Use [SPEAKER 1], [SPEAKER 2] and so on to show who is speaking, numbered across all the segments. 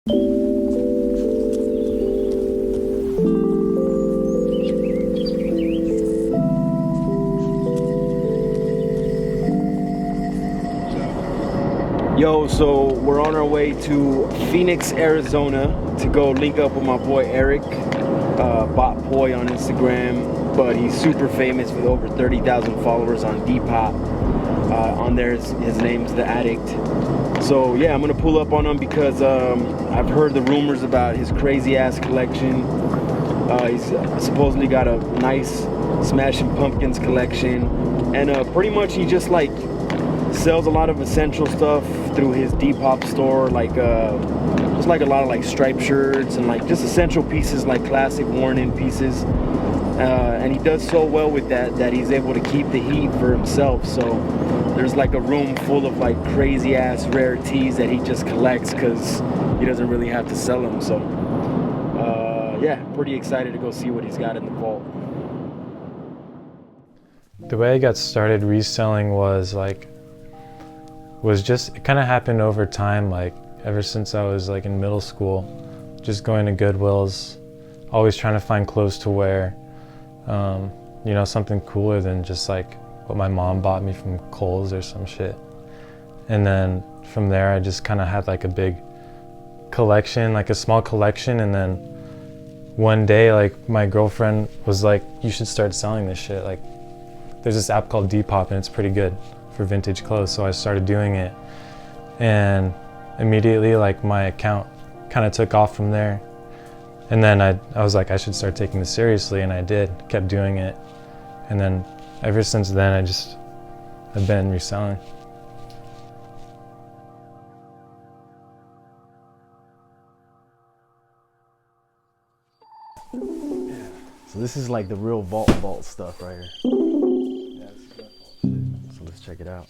[SPEAKER 1] Yo, so we're on our way to Phoenix, Arizona to go link up with my boy Eric, Botboy on Instagram, but he's super famous with over 30,000 followers on Depop. On there, his name's The Addict. So yeah, I'm gonna pull up on him because I've heard the rumors about his crazy ass collection. He's supposedly got a nice Smashing Pumpkins collection, and pretty much he just like sells a lot of essential stuff through his Depop store, like just like a lot of like striped shirts and like just essential pieces, like classic worn-in pieces. And he does so well with that he's able to keep the heat for himself. So there's like a room full of like crazy ass rarities that he just collects because he doesn't really have to sell them. So yeah, pretty excited to go see what he's got in the vault.
[SPEAKER 2] The way I got started reselling was just, it kind of happened over time, like ever since I was like in middle school, just going to Goodwills, always trying to find clothes to wear, you know, something cooler than just like what my mom bought me from Kohl's or some shit. And then from there, I just kind of had like a big collection, like a small collection. And then one day, like my girlfriend was like, you should start selling this shit. Like there's this app called Depop and it's pretty good for vintage clothes. So I started doing it, and immediately like my account kind of took off from there. And then I was like, I should start taking this seriously, and I did, kept doing it. And then ever since then, I've been reselling.
[SPEAKER 1] So this is like the real vault stuff right here. Yeah, it's good. So let's check it out.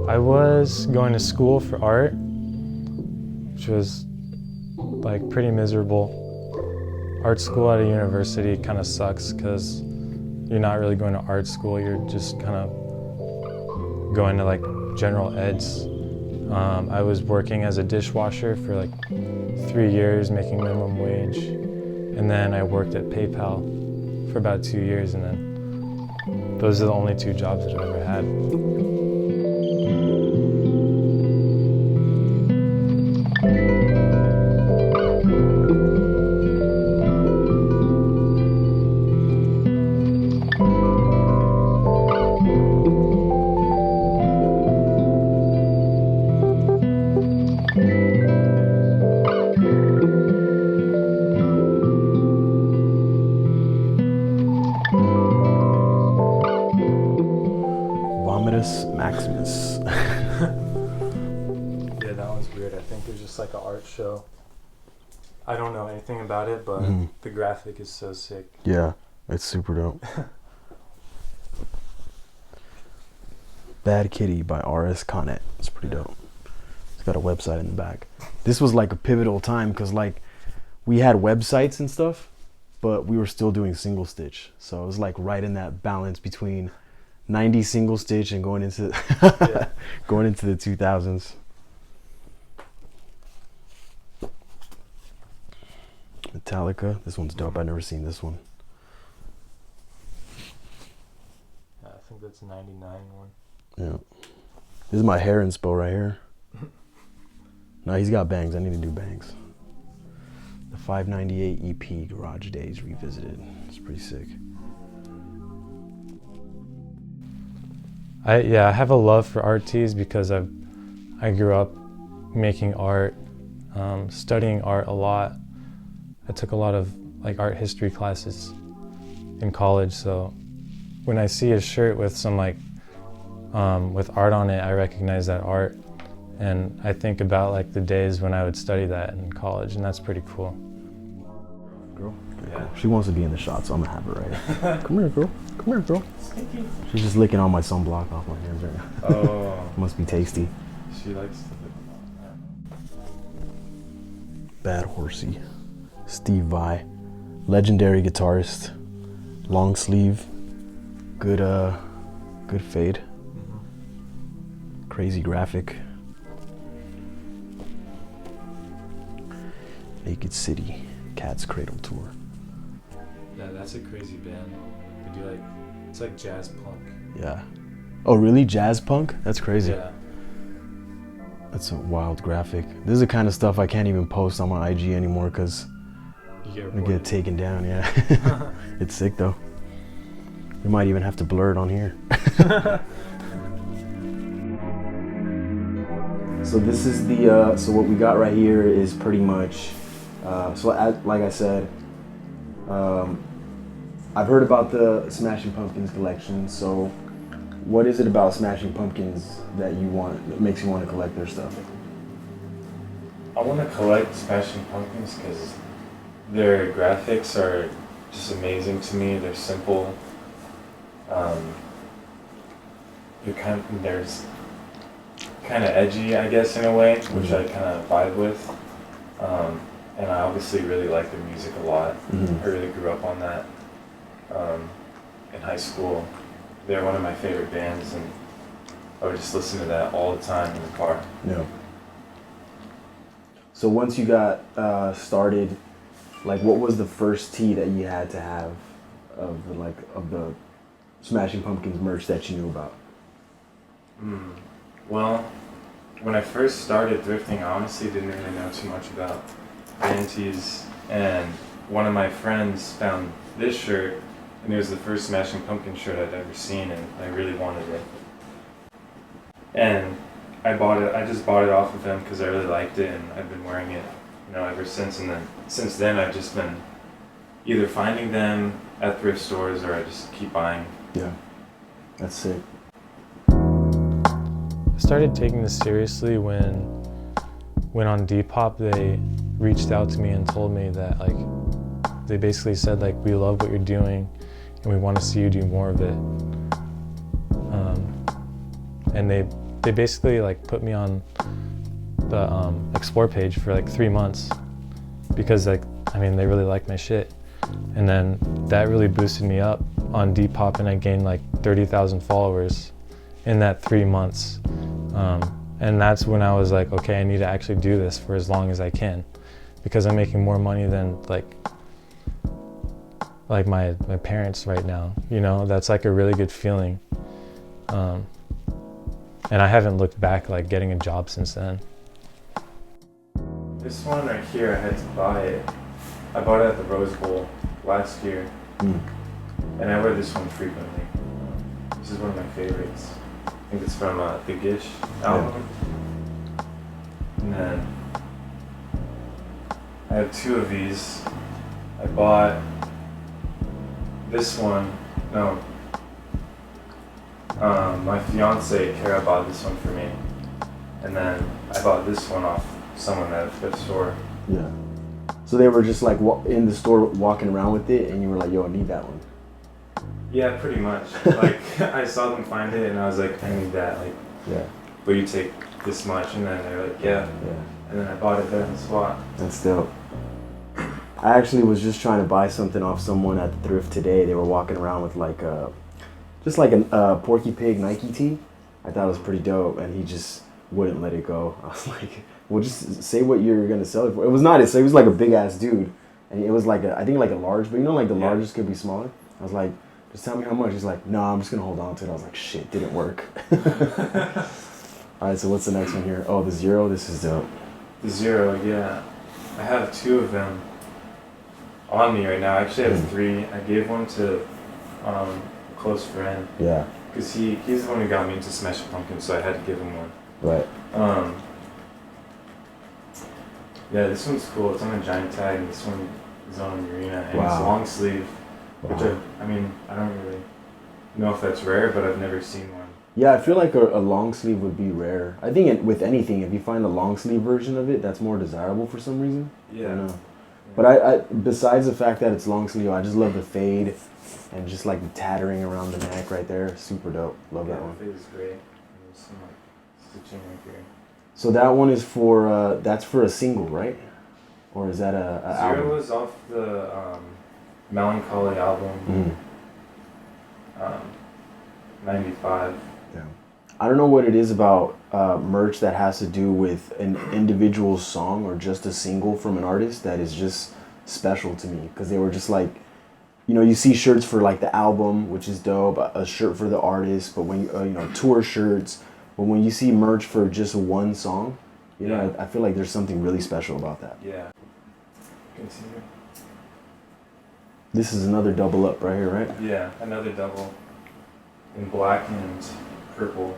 [SPEAKER 2] I was going to school for art, which was like pretty miserable. Art school at a university kind of sucks because you're not really going to art school, you're just kind of going to like general eds. I was working as a dishwasher for like 3 years, making minimum wage. And then I worked at PayPal for about 2 years, and then those are the only 2 jobs that I've ever had.
[SPEAKER 1] Maximus.
[SPEAKER 2] Yeah, that one's weird. I think there's just like an art show. I don't know anything about it, but the graphic is so sick.
[SPEAKER 1] Yeah, it's super dope. Bad Kitty by R.S. Connet. It's pretty dope. It's got a website in the back. This was like a pivotal time because like we had websites and stuff, but we were still doing single stitch. So it was like right in that balance between 90s single stitch and going into going into the 2000s. Metallica. This one's dope. I've never seen this one.
[SPEAKER 2] I think that's 99 one.
[SPEAKER 1] Yeah. This is my hair inspo right here. No, he's got bangs. I need to do bangs. The 598 EP Garage Days Revisited. It's pretty sick.
[SPEAKER 2] I have a love for art tees because I grew up making art, studying art a lot. I took a lot of like art history classes in college, so when I see a shirt with some like with art on it, I recognize that art, and I think about like the days when I would study that in college, and that's pretty cool.
[SPEAKER 1] Girl, yeah. She wants to be in the shot, so I'm gonna have her right here. Come here, girl. Come here, girl. She's just licking all my sunblock off my hands right now. Oh. Must be tasty.
[SPEAKER 2] She likes to lick them.
[SPEAKER 1] Bad Horsey. Steve Vai. Legendary guitarist. Long sleeve. Good fade. Crazy graphic. Naked City, Cat's Cradle Tour.
[SPEAKER 2] Yeah, that's a crazy band. They do it's like jazz punk.
[SPEAKER 1] Yeah. Oh, really? Jazz punk? That's crazy.
[SPEAKER 2] Yeah.
[SPEAKER 1] That's a wild graphic. This is the kind of stuff I can't even post on my IG anymore because I get taken down. Yeah. It's sick though. We might even have to blur it on here. So this is the so what we got right here is pretty much like I said, I've heard about the Smashing Pumpkins collection. So what is it about Smashing Pumpkins that makes you want to collect their stuff?
[SPEAKER 2] I want to collect Smashing Pumpkins because their graphics are just amazing to me. They're simple. They're kind of edgy, I guess, in a way, which I kind of vibe with. And I obviously really like their music a lot. I really grew up on that in high school. They're one of my favorite bands, and I would just listen to that all the time in the car.
[SPEAKER 1] Yeah. So once you got started, like, what was the first tee that you had to have of the Smashing Pumpkins merch that you knew about?
[SPEAKER 2] Well, when I first started thrifting, I honestly didn't really know too much about band tees, and one of my friends found this shirt, and it was the first Smashing Pumpkin shirt I'd ever seen, and I really wanted it. And I just bought it off of him because I really liked it, and I've been wearing it, ever since. And then since then, I've just been either finding them at thrift stores or I just keep buying.
[SPEAKER 1] Yeah, that's sick.
[SPEAKER 2] I started taking this seriously when on Depop they reached out to me and told me that they basically said we love what you're doing and we want to see you do more of it. And they basically put me on the explore page for 3 months because they really liked my shit. And then that really boosted me up on Depop, and I gained 30,000 followers in that 3 months. And that's when I was like, okay, I need to actually do this for as long as I can, because I'm making more money than my parents right now. That's a really good feeling. And I haven't looked back getting a job since then. This one right here, I had to buy it. I bought it at the Rose Bowl last year, and I wear this one frequently. This is one of my favorites. I think it's from the Gish album. Yeah. And then I have two of these. I bought this one. No. My fiance Piero bought this one for me, and then I bought this one off someone at a thrift store.
[SPEAKER 1] Yeah. So they were just in the store walking around with it, and you were like, "Yo, I need that one."
[SPEAKER 2] Yeah, pretty much. I saw them find it, and I was like, "I need that."
[SPEAKER 1] Yeah.
[SPEAKER 2] Will you take this much? And then they were like, "Yeah." And then I bought it there on the spot.
[SPEAKER 1] That's dope. I actually was just trying to buy something off someone at the thrift today. They were walking around with just a Porky Pig Nike tee. I thought it was pretty dope, and he just wouldn't let it go. I was like, well, just say what you're gonna sell it for. It was not it, so he was a big ass dude, and it was I think a large, but the largest could be smaller. I was like, just tell me how much. He's like, no, I'm just gonna hold on to it. I was like, shit, didn't work. All right, so what's the next one here? Oh, the Zero. This is dope.
[SPEAKER 2] The Zero, yeah. I have two of them on me right now. I actually have three. I gave one to a close friend. Yeah. Because he's the one who got me into Smashing Pumpkins, so I had to give him one.
[SPEAKER 1] Right.
[SPEAKER 2] Yeah, this one's cool. It's on a giant tag, and this one is on a Marina, and
[SPEAKER 1] wow.
[SPEAKER 2] It's long sleeve, which I don't really know if that's rare, but I've never seen one.
[SPEAKER 1] Yeah, I feel like a long sleeve would be rare. I think with anything, if you find a long sleeve version of it, that's more desirable for some reason. Yeah. I don't know. Yeah. But I besides the fact that it's long sleeve, I just love the fade and just the tattering around the neck right there. Super dope. Love that one.
[SPEAKER 2] The fade is great. There's some stitching right here.
[SPEAKER 1] So that one is for that's for a single, right? Or is that a album?
[SPEAKER 2] Zero was off the Melancholy album. 95.
[SPEAKER 1] Yeah. I don't know what it is about merch that has to do with an individual song or just a single from an artist that is just special to me, because they were just like, you know, you see shirts for like the album, which is dope, a shirt for the artist, but when you know, tour shirts, but when you see merch for just one song, you know, I feel like there's something really special about that.
[SPEAKER 2] Yeah. Can you see here?
[SPEAKER 1] This is another double up right here, right?
[SPEAKER 2] Yeah, another double in black and purple.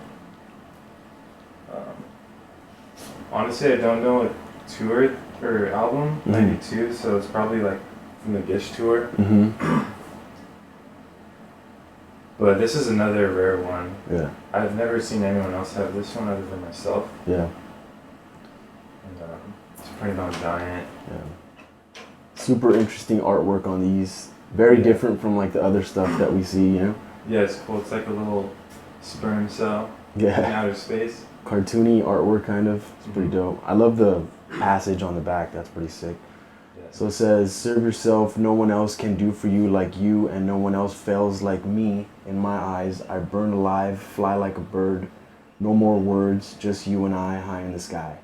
[SPEAKER 2] Honestly, I don't know what tour or album, 92, so it's probably like from the Gish tour. But this is another rare one.
[SPEAKER 1] Yeah.
[SPEAKER 2] I've never seen anyone else have this one other than myself.
[SPEAKER 1] Yeah.
[SPEAKER 2] And it's printed on Giant.
[SPEAKER 1] Yeah. Super interesting artwork on these. Very different from like the other stuff that we see, you know?
[SPEAKER 2] Yeah, it's cool. It's like a little sperm cell in outer space.
[SPEAKER 1] Cartoony artwork, kind of. It's pretty dope. I love the passage on the back. That's pretty sick.
[SPEAKER 2] Yeah.
[SPEAKER 1] So it says, serve yourself. No one else can do for you like you, and no one else fails like me. In my eyes, I burn alive, fly like a bird. No more words, just you and I high in the sky.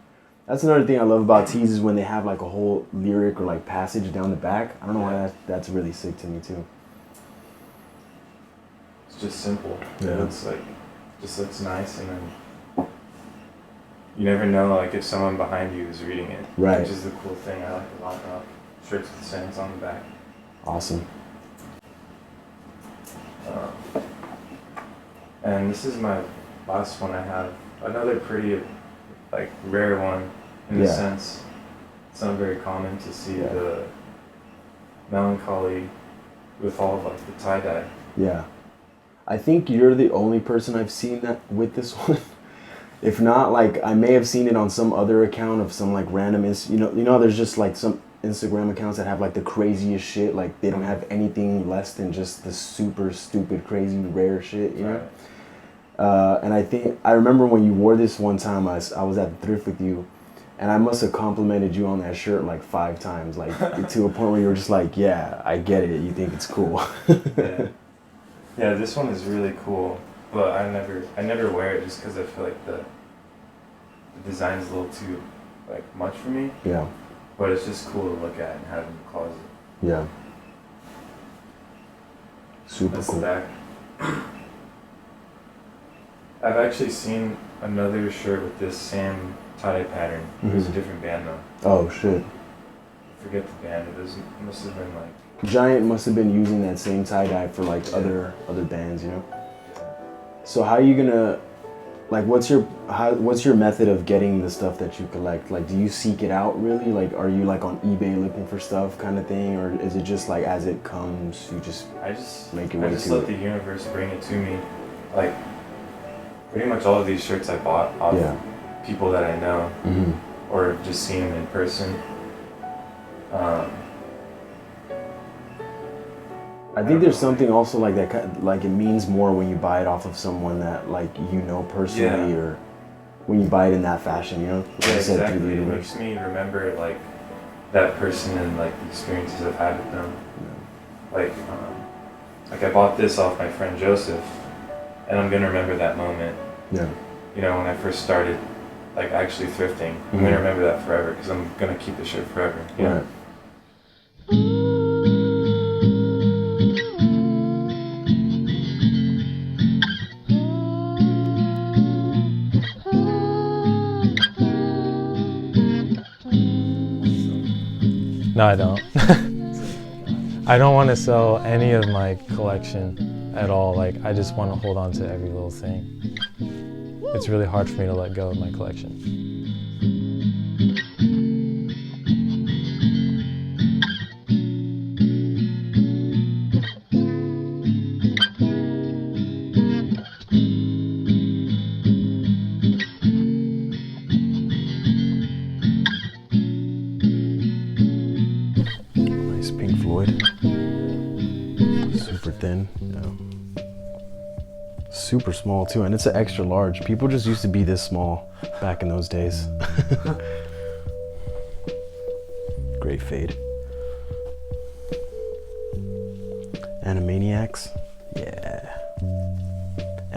[SPEAKER 1] That's another thing I love about tees, is when they have like a whole lyric or like passage down the back. I don't know why that's really sick to me too.
[SPEAKER 2] It's just simple.
[SPEAKER 1] Yeah.
[SPEAKER 2] It looks like, just looks nice, and then you never know like if someone behind you is reading it.
[SPEAKER 1] Right.
[SPEAKER 2] Which is the cool thing I like a lot about shirts with sayings on the back.
[SPEAKER 1] Awesome.
[SPEAKER 2] And this is my last one I have. Another pretty, like, rare one in a sense. It's not very common to see the melancholy with all of like the tie-dye.
[SPEAKER 1] Yeah. I think you're the only person I've seen that with this one. If not, like, I may have seen it on some other account of some like random, you know, there's just like some Instagram accounts that have like the craziest shit. Like they don't have anything less than just the super stupid, crazy, rare shit, you know? And I remember when you wore this one time, I was at the thrift with you, and I must have complimented you on that shirt like 5 times, like to a point where you were just like, yeah, I get it. You think it's cool.
[SPEAKER 2] Yeah, this one is really cool, but I never wear it just because I feel like the design's a little too like much for me.
[SPEAKER 1] Yeah.
[SPEAKER 2] But it's just cool to look at and have in the closet.
[SPEAKER 1] Yeah. Super
[SPEAKER 2] That's
[SPEAKER 1] cool.
[SPEAKER 2] the back. I've actually seen another shirt with this same tie-dye pattern. It was a different band though.
[SPEAKER 1] Oh shit.
[SPEAKER 2] I forget the band. It must have been like
[SPEAKER 1] Giant must have been using that same tie-dye for like other bands, you know? So how are you gonna, like, what's your method of getting the stuff that you collect? Like, do you seek it out really? Like, are you like on eBay looking for stuff kind of thing? Or is it just like as it comes, you just make your way to it?
[SPEAKER 2] I just let the universe bring it to me. Like, pretty much all of these shirts I bought off people that I know or just seen them in person.
[SPEAKER 1] I think there's something also like that, like it means more when you buy it off of someone that like you know personally, or when you buy it in that fashion, you know? Like
[SPEAKER 2] yeah, exactly. It makes me remember like that person and like the experiences I've had with them. Like I bought this off my friend Joseph, and I'm gonna remember that moment.
[SPEAKER 1] Yeah.
[SPEAKER 2] You know, when I first started like actually thrifting, I'm gonna remember that forever because I'm gonna keep the shirt forever. You know? No, I don't. I don't want to sell any of my collection at all. Like, I just want to hold on to every little thing. It's really hard for me to let go of my collection.
[SPEAKER 1] Super thin, super small too, and it's an extra large. People just used to be this small back in those days. Great fade. Animaniacs, yeah.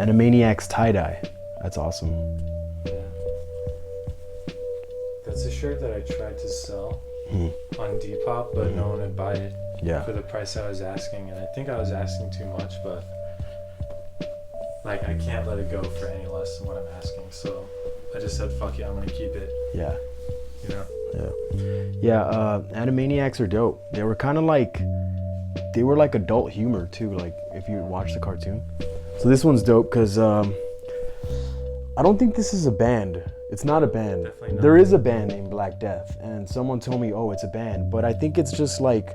[SPEAKER 1] Animaniacs tie-dye. That's awesome.
[SPEAKER 2] Yeah. That's a shirt that I tried to sell on Depop, but no one would buy it for the price I was asking. And I think I was asking too much, but like I can't let it go for any less than what I'm asking. So I just said, fuck yeah, I'm gonna keep it.
[SPEAKER 1] Yeah.
[SPEAKER 2] You know?
[SPEAKER 1] Yeah, Animaniacs are dope. They were kind of like, they were like adult humor too, like if you watch the cartoon. So this one's dope because I don't think this is a band. It's not a band.
[SPEAKER 2] Definitely not.
[SPEAKER 1] There is a band named Black Death, and someone told me, oh, it's a band, but I think it's just like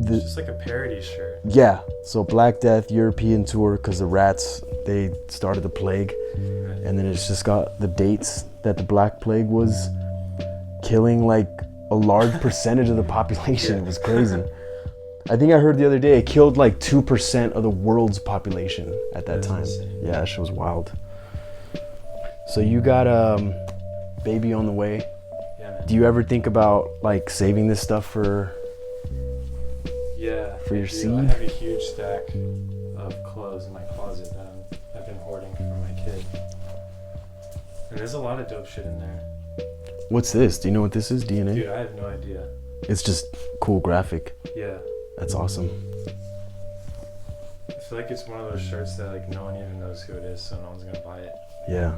[SPEAKER 2] It's just like a parody shirt.
[SPEAKER 1] Yeah, so Black Death European tour because the rats, they started the plague, and then it's just got the dates that the Black Plague was killing like a large percentage of the population. It was crazy. I think I heard the other day it killed like 2% of the world's population at that time.
[SPEAKER 2] Insane.
[SPEAKER 1] Yeah, that shit was wild. So you got Baby on the Way.
[SPEAKER 2] Yeah, man.
[SPEAKER 1] Do you ever think about like saving this stuff for
[SPEAKER 2] Yeah.
[SPEAKER 1] for your
[SPEAKER 2] I do.
[SPEAKER 1] seed?
[SPEAKER 2] I have a huge stack of clothes in my closet that I've been hoarding from my kid. And there's a lot of dope shit in there.
[SPEAKER 1] What's this? Do you know what this is? DNA?
[SPEAKER 2] Dude, I have no idea.
[SPEAKER 1] It's just cool graphic.
[SPEAKER 2] Yeah.
[SPEAKER 1] That's awesome.
[SPEAKER 2] I feel like it's one of those shirts that like no one even knows who it is, so no one's gonna buy it.
[SPEAKER 1] Yeah.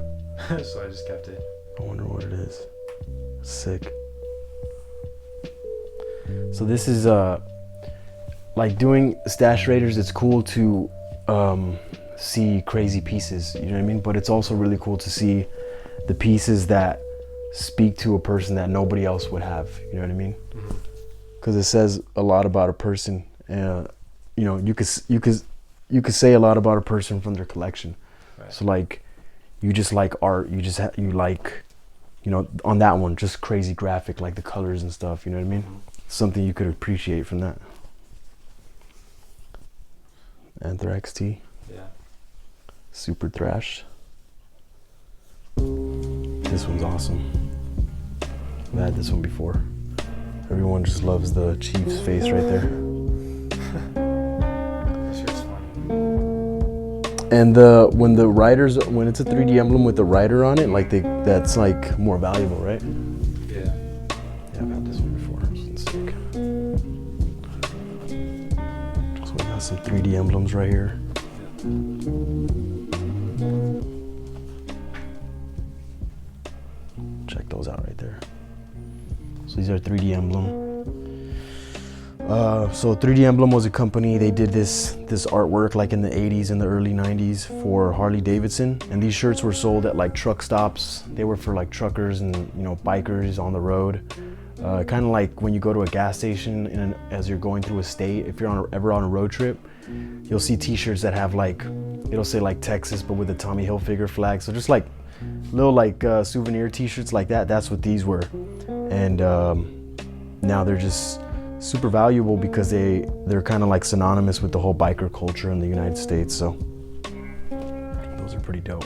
[SPEAKER 2] So I just kept it.
[SPEAKER 1] I wonder what it is. Sick. So this is like doing stash raiders, it's cool to see crazy pieces, you know what I mean? But it's also really cool to see the pieces that speak to a person that nobody else would have, you know what I mean? Because it says a lot about a person. You know, you could say a lot about a person from their collection.
[SPEAKER 2] Right.
[SPEAKER 1] So like, you just like art. You just you like, you know, on that one, just crazy graphic, like the colors and stuff. You know what I mean? Something you could appreciate from that. Anthrax T.
[SPEAKER 2] Yeah.
[SPEAKER 1] Super thrash. This one's awesome. I've had this one before. Everyone just loves the Chief's face right there.
[SPEAKER 2] That shirt's funny.
[SPEAKER 1] And when it's a 3D emblem with the rider on it, like that's like more valuable, right?
[SPEAKER 2] Yeah.
[SPEAKER 1] Yeah, I've had this one before. This one's sick. So we got some 3D emblems right here. Check those out right there. So these are 3D Emblem. So 3D Emblem was a company. They did this artwork like in the 80s and the early 90s for Harley Davidson, and these shirts were sold at like truck stops. They were for like truckers and, you know, bikers on the road. Kind of like when you go to a gas station as you're going through a state. If you're ever on a road trip, you'll see T-shirts that have like, it'll say like Texas, but with the Tommy Hilfiger flag. So just like little like souvenir T-shirts like that. That's what these were, and now they're just super valuable because they're kind of like synonymous with the whole biker culture in the United States. So those are pretty dope,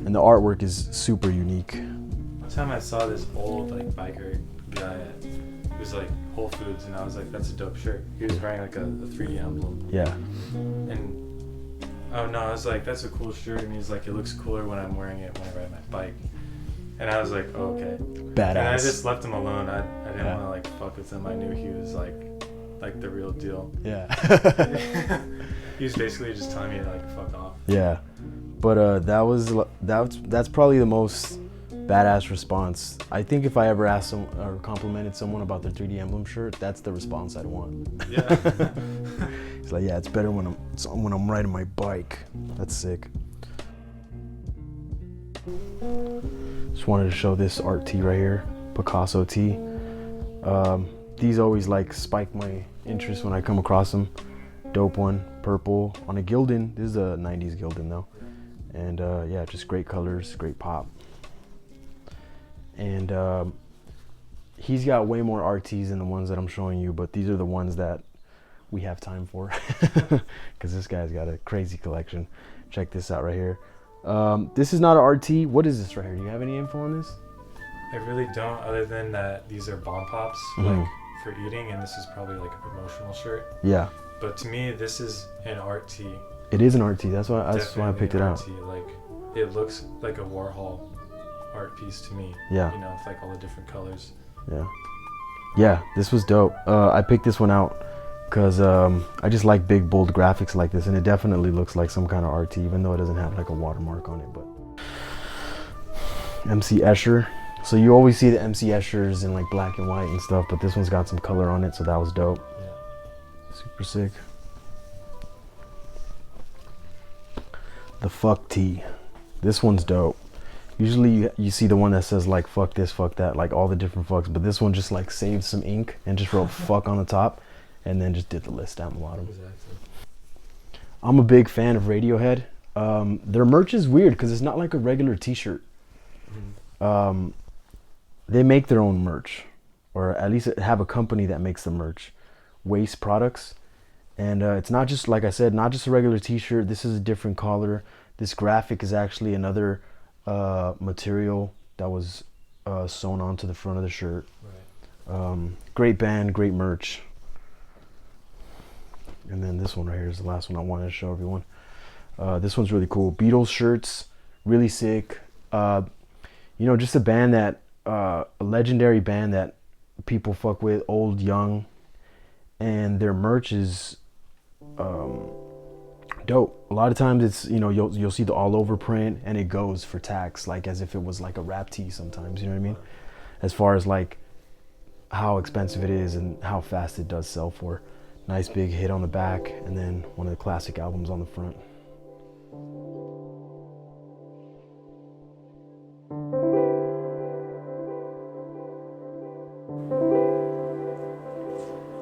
[SPEAKER 1] and the artwork is super unique.
[SPEAKER 2] One time I saw this old like biker guy at, it was like Whole Foods, and I was like, that's a dope shirt. He was wearing like a 3D emblem.
[SPEAKER 1] Yeah.
[SPEAKER 2] And oh no, I was like, that's a cool shirt, and he's like, it looks cooler when I'm wearing it when I ride my bike. And I was like, oh, okay.
[SPEAKER 1] Badass.
[SPEAKER 2] And I just left him alone. I didn't want to like fuck with him. I knew he was like the real deal.
[SPEAKER 1] Yeah.
[SPEAKER 2] He was basically just telling me to like fuck off.
[SPEAKER 1] Yeah, but that's probably the most badass response. I think if I ever asked or complimented someone about their 3D Emblem shirt, that's the response I'd want.
[SPEAKER 2] Yeah.
[SPEAKER 1] It's like, yeah, it's better when I'm riding my bike. That's sick. Just wanted to show this art tee right here, Picasso tee. These always like spike my interest when I come across them. Dope one, purple on a Gildan. This is a 90s Gildan though. And yeah, just great colors, great pop. And he's got way more RTs than the ones that I'm showing you, but these are the ones that we have time for because this guy's got a crazy collection. Check this out right here. This is not an RT. What is this right here? Do you have any info on this?
[SPEAKER 2] I really don't, other than that these are bomb pops like for eating, and this is probably like a promotional shirt.
[SPEAKER 1] Yeah.
[SPEAKER 2] But to me, this is an art tee.
[SPEAKER 1] It is an art tee. That's why I picked it out.
[SPEAKER 2] Definitely an art tee. Like, it looks like a Warhol art piece to me.
[SPEAKER 1] Yeah.
[SPEAKER 2] You know, with like all the different colors.
[SPEAKER 1] Yeah. Yeah, this was dope. I picked this one out because I just like big, bold graphics like this, and it definitely looks like some kind of art tee, even though it doesn't have like a watermark on it. But MC Escher. So you always see the MC Eschers in like black and white and stuff, but this one's got some color on it, so that was dope. Yeah. Super sick. The fuck tee. This one's dope. Usually you see the one that says like fuck this, fuck that, like all the different fucks, but this one just like saved some ink and just wrote fuck on the top and then just did the list down the bottom.
[SPEAKER 2] Exactly.
[SPEAKER 1] I'm a big fan of Radiohead. Their merch is weird because it's not like a regular t-shirt. Mm-hmm. They make their own merch, or at least have a company that makes the merch, Waste Products. And it's not just, like I said, not just a regular t-shirt. This is a different color. This graphic is actually another material that was sewn onto the front of the shirt. Right. Great band, great merch. And then this one right here is the last one I wanted to show everyone. This one's really cool. Beatles Shirts, really sick. You know, just a band that, a legendary band that people fuck with, old, young, and their merch is dope. A lot of times it's, you know, you'll see the all over print and it goes for tax, like as if it was like a rap tee sometimes, you know what I mean? As far as like how expensive it is and how fast it does sell for. Nice big hit on the back and then one of the classic albums on the front.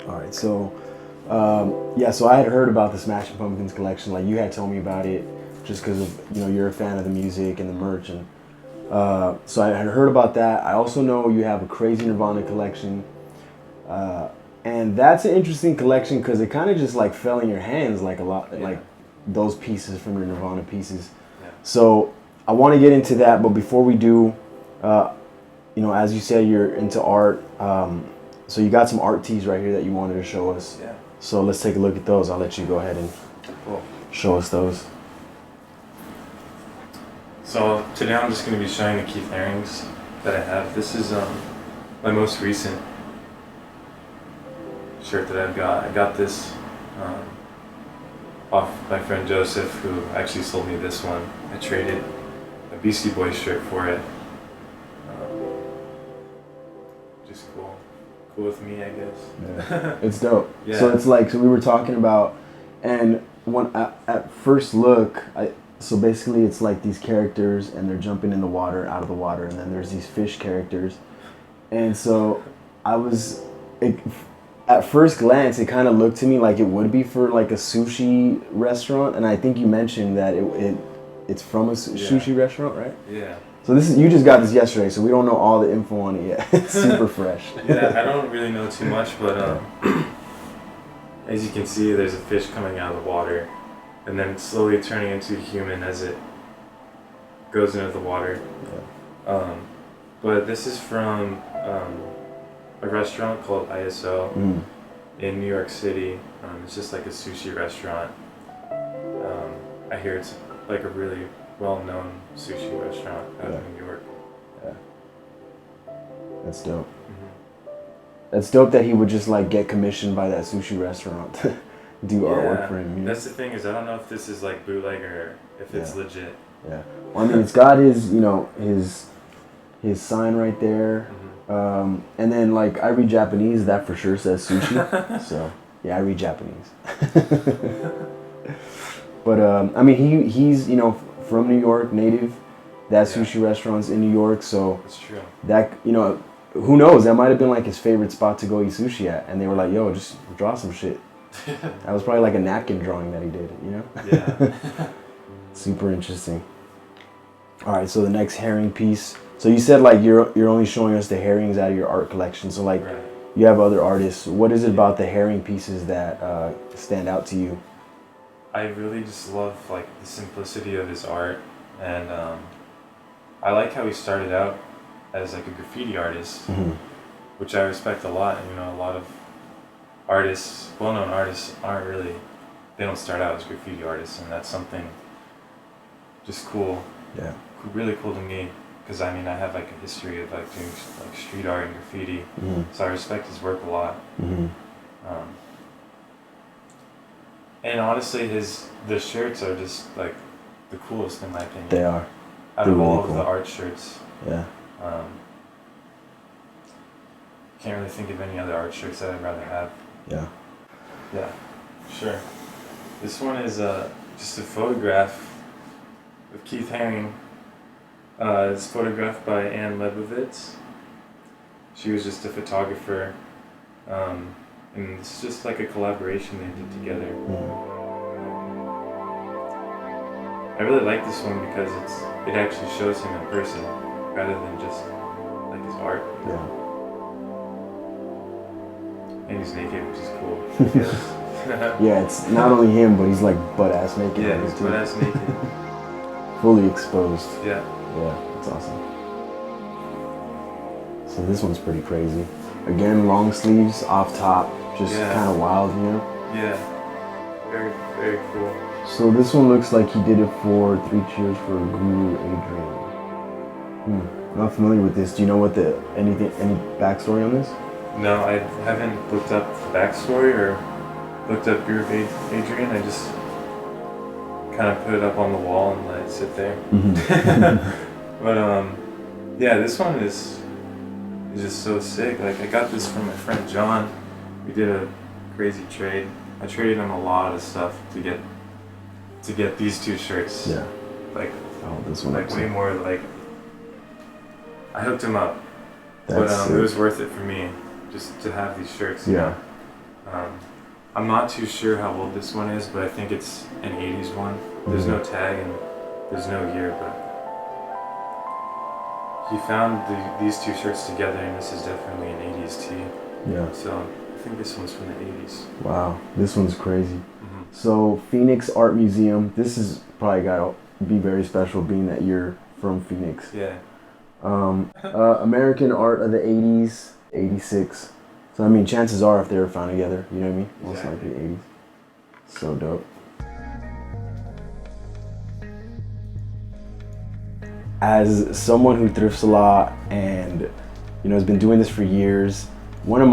[SPEAKER 1] All right, so yeah, so I had heard about the Smashing Pumpkins collection. Like, you had told me about it just because of, you know, you're a fan of the music and the merch, and so I had heard about that. I also know you have a crazy Nirvana collection, and that's an interesting collection because it kind of just like fell in your hands like a lot, like those pieces from your Nirvana pieces. Yeah. So I want to get into that, but before we do, you know, as you said, you're into art. So you got some art tees right here that you wanted to show us. Yeah. So let's take a look at those. I'll let you go ahead and show us those.
[SPEAKER 2] So today I'm just going to be showing the Keith earrings that I have. This is my most recent shirt that I've got. I got this off my friend Joseph, who actually sold me this one. I traded a Beastie Boys shirt for it. Just cool. Cool with me, I guess.
[SPEAKER 1] Yeah. It's dope.
[SPEAKER 2] Yeah.
[SPEAKER 1] So it's like, so we were talking about, and one at first look, so basically it's like these characters and they're jumping in the water, out of the water, and then there's these fish characters. And so at first glance, it kind of looked to me like it would be for like a sushi restaurant, and I think you mentioned that it's from a sushi restaurant, right? Yeah. So you just got this yesterday, so we don't know all the info on it yet. It's super fresh.
[SPEAKER 2] Yeah, I don't really know too much, but as you can see, there's a fish coming out of the water, and then slowly turning into a human as it goes into the water. Yeah. But this is from a restaurant called ISO in New York City. It's just like a sushi restaurant. I hear it's like a really well-known sushi restaurant out of New York.
[SPEAKER 1] Yeah. That's dope. Mm-hmm. That's dope that he would just like get commissioned by that sushi restaurant to do artwork for him. You know?
[SPEAKER 2] That's the thing, is I don't know if this is like bootleg or if it's legit. Yeah.
[SPEAKER 1] Well, I mean, it's got his, you know, his sign right there. Mm-hmm. And then like I read Japanese, that for sure says sushi. So yeah, I read Japanese. But I mean, he's, you know, from New York, native. That sushi restaurant's in New York, so
[SPEAKER 2] that's true.
[SPEAKER 1] That, you know, who knows? That might have been like his favorite spot to go eat sushi at, and they were like, "Yo, just draw some shit." That was probably like a napkin drawing that he did, you know? Yeah. Super interesting. All right, so the next herring piece. So you said like you're only showing us the herrings out of your art collection. So like you have other artists. What is it about the herring pieces that stand out to you?
[SPEAKER 2] I really just love like the simplicity of his art, and I like how he started out as like a graffiti artist, which I respect a lot. And, you know, a lot of artists, well-known artists, aren't really they don't start out as graffiti artists, and that's something just cool.
[SPEAKER 1] Yeah.
[SPEAKER 2] Really cool to me, because I mean I have like a history of like doing like street art and graffiti, so I respect his work a lot. And honestly, the shirts are just like the coolest in my opinion.
[SPEAKER 1] They are.
[SPEAKER 2] Out of all of the art shirts.
[SPEAKER 1] Yeah.
[SPEAKER 2] Can't really think of any other art shirts that I'd rather have.
[SPEAKER 1] Yeah.
[SPEAKER 2] Yeah, sure. This one is just a photograph of Keith Haring. It's photographed by Anne Lebovitz. She was just a photographer, and it's just like a collaboration they did together. I really like this one because it actually shows him in person rather than just like his art.
[SPEAKER 1] Yeah.
[SPEAKER 2] And he's naked, which is cool.
[SPEAKER 1] Yeah, it's not only him, but he's like butt-ass naked.
[SPEAKER 2] Yeah, he's butt-ass naked.
[SPEAKER 1] Fully exposed.
[SPEAKER 2] Yeah.
[SPEAKER 1] Yeah, that's awesome. So this one's pretty crazy. Again, long sleeves, off top, just kind of wild, you know?
[SPEAKER 2] Yeah. Very, very cool.
[SPEAKER 1] So this one looks like he did it for 3 Cheers for Guru Adrian. I'm not familiar with this. Do you know what any backstory on this?
[SPEAKER 2] No, I haven't looked up the backstory or looked up Guru Adrian. I just kind of put it up on the wall and let it sit there. But yeah, this one is just so sick. Like I got this from my friend John. We did a crazy trade. I traded him a lot of stuff to get these 2 shirts.
[SPEAKER 1] Yeah.
[SPEAKER 2] Like
[SPEAKER 1] this one.
[SPEAKER 2] Like way more. Like I hooked him up.
[SPEAKER 1] That's
[SPEAKER 2] but it was worth it for me just to have these shirts.
[SPEAKER 1] Yeah.
[SPEAKER 2] I'm not too sure how old this one is, but I think it's an 80s one. There's no tag and there's no year, but he found these 2 shirts together, and this is definitely an 80s tee.
[SPEAKER 1] Yeah.
[SPEAKER 2] So I think this one's from the 80s.
[SPEAKER 1] Wow, this one's crazy. So Phoenix Art Museum, this is probably gotta be very special being that you're from Phoenix.
[SPEAKER 2] Yeah.
[SPEAKER 1] American art of the 80s, 86. So I mean, chances are if they were found together, you know what I mean? Most likely 80s. So dope. As someone who thrifts a lot and, you know, has been doing this for years, one of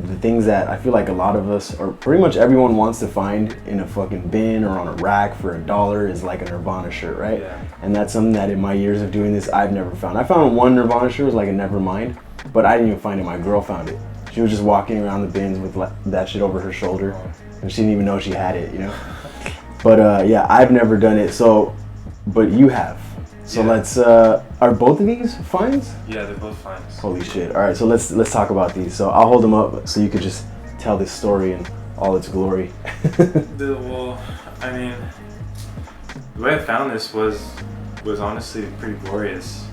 [SPEAKER 1] the things that I feel like a lot of us, or pretty much everyone wants to find in a fucking bin or on a rack for $1 is like a Nirvana shirt, right? Yeah. And that's something that in my years of doing this, I've never found. I found one Nirvana shirt, it was like a Nevermind, but I didn't even find it, my girl found it. She was just walking around the bins with that shit over her shoulder, and she didn't even know she had it, you know? But yeah, I've never done it, but you have. So let's, are both of these fines?
[SPEAKER 2] Yeah, they're both fines.
[SPEAKER 1] Holy shit. All right, so let's talk about these. So I'll hold them up so you could just tell this story in all its glory.
[SPEAKER 2] Well, I mean, the way I found this was honestly pretty glorious.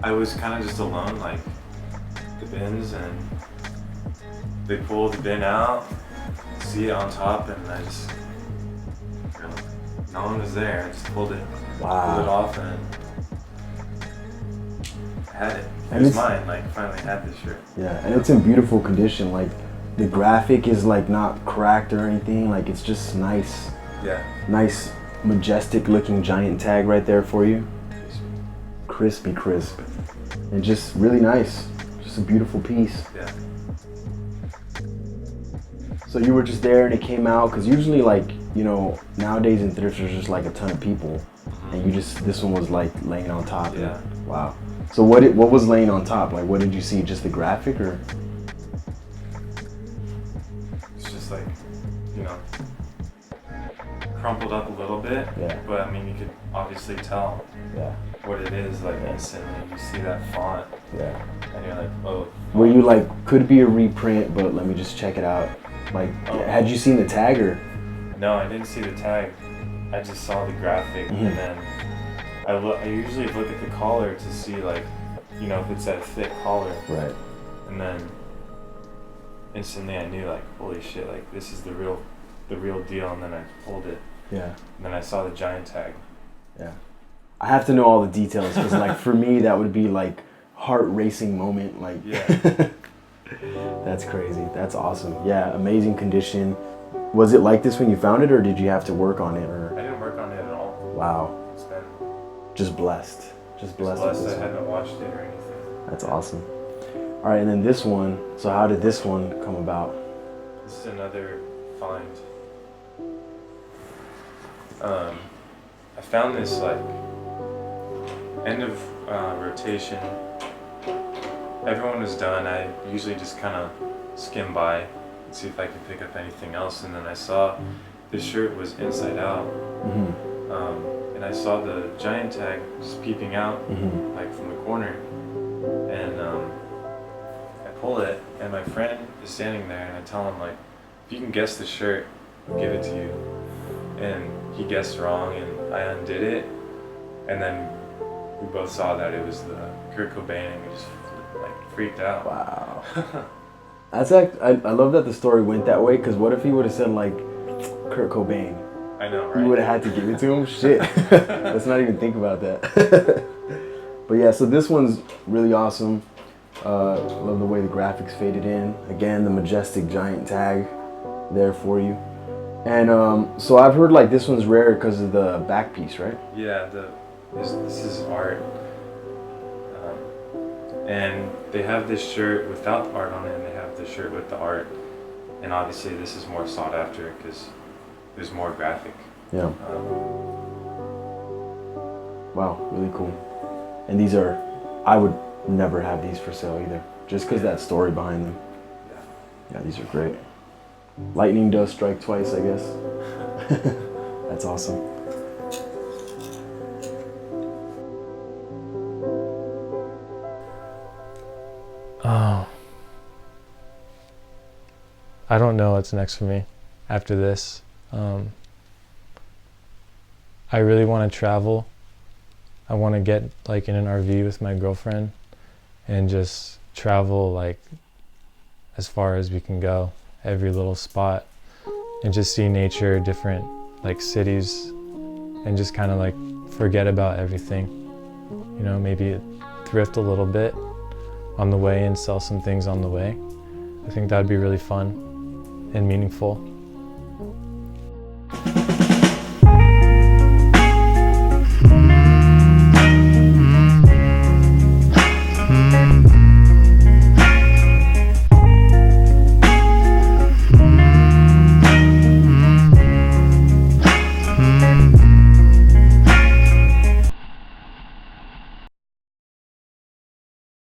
[SPEAKER 2] I was kind of just alone, like the bins, and they pulled the bin out, see it on top, and I just, you know, no one was there. I just pulled it off, and I had it. It was mine. Like finally had this shirt.
[SPEAKER 1] Yeah, and it's in beautiful condition. Like the graphic is like not cracked or anything. Like it's just nice.
[SPEAKER 2] Yeah.
[SPEAKER 1] Nice, majestic looking giant tag right there for you. Crispy crisp, and just really nice. Just a beautiful piece.
[SPEAKER 2] Yeah.
[SPEAKER 1] So you were just there and it came out, because usually, like, you know, nowadays in thrift there's just like a ton of people, and this one was like laying on top.
[SPEAKER 2] Yeah.
[SPEAKER 1] And, wow. So what was laying on top? Like, what did you see? Just the graphic, or?
[SPEAKER 2] It's just like, you know, crumpled up a little bit.
[SPEAKER 1] Yeah.
[SPEAKER 2] But I mean, you could obviously tell.
[SPEAKER 1] Yeah.
[SPEAKER 2] What it is, like instantly. You see that font.
[SPEAKER 1] Yeah.
[SPEAKER 2] And you're like, oh.
[SPEAKER 1] Were you like, could be a reprint, but let me just check it out? Like, had you seen the tag, or?
[SPEAKER 2] No, I didn't see the tag. I just saw the graphic, and then I usually look at the collar to see, like, you know, if it's that thick collar.
[SPEAKER 1] Right.
[SPEAKER 2] And then instantly I knew, like, holy shit, like this is the real deal. And then I pulled it.
[SPEAKER 1] Yeah.
[SPEAKER 2] And then I saw the giant tag.
[SPEAKER 1] Yeah. I have to know all the details, because like for me that would be like heart racing moment, like.
[SPEAKER 2] Yeah.
[SPEAKER 1] That's crazy. That's awesome. Yeah, amazing condition. Was it like this when you found it, or did you have to work on it? Or
[SPEAKER 2] I didn't work on it at all.
[SPEAKER 1] wow,
[SPEAKER 2] It's been
[SPEAKER 1] just blessed. Just blessed. with
[SPEAKER 2] blessed
[SPEAKER 1] this
[SPEAKER 2] I
[SPEAKER 1] one.
[SPEAKER 2] haven't washed it or anything.
[SPEAKER 1] That's awesome. All right, and then this one. So how did this one come about?
[SPEAKER 2] This is another find. I found this like end of rotation. Everyone was done. I usually just kind of skim by and see if I could pick up anything else. And then I saw this shirt was inside out. And I saw the giant tag just peeping out like from the corner. And I pull it, and my friend is standing there, and I tell him like, if you can guess the shirt, I'll give it to you. And he guessed wrong, and I undid it, and then we both saw that it was the Kurt Cobain, and we just like freaked out.
[SPEAKER 1] Wow. That's like I love that the story went that way, because what if he would have said like Kurt Cobain?
[SPEAKER 2] I know, right?
[SPEAKER 1] You would have had to give it to him? Shit. Let's not even think about that. But yeah, so this one's really awesome. Love the way the graphics faded in. Again, the majestic giant tag there for you. And so I've heard like this one's rare because of the back piece, right?
[SPEAKER 2] Yeah, this is art. And they have this shirt without art on it, and they have the shirt with the art. And obviously this is more sought after because there's more graphic.
[SPEAKER 1] Yeah. Wow, really cool. And these are, I would never have these for sale either, just because that story behind them. Yeah, these are great. Lightning does strike twice, I guess. That's awesome.
[SPEAKER 2] Oh. I don't know what's next for me after this. I really want to travel. I want to get like in an RV with my girlfriend and just travel like as far as we can go, every little spot, and just see nature, different like cities, and just kind of like forget about everything. You know, maybe thrift a little bit on the way and sell some things on the way. I think that'd be really fun and meaningful.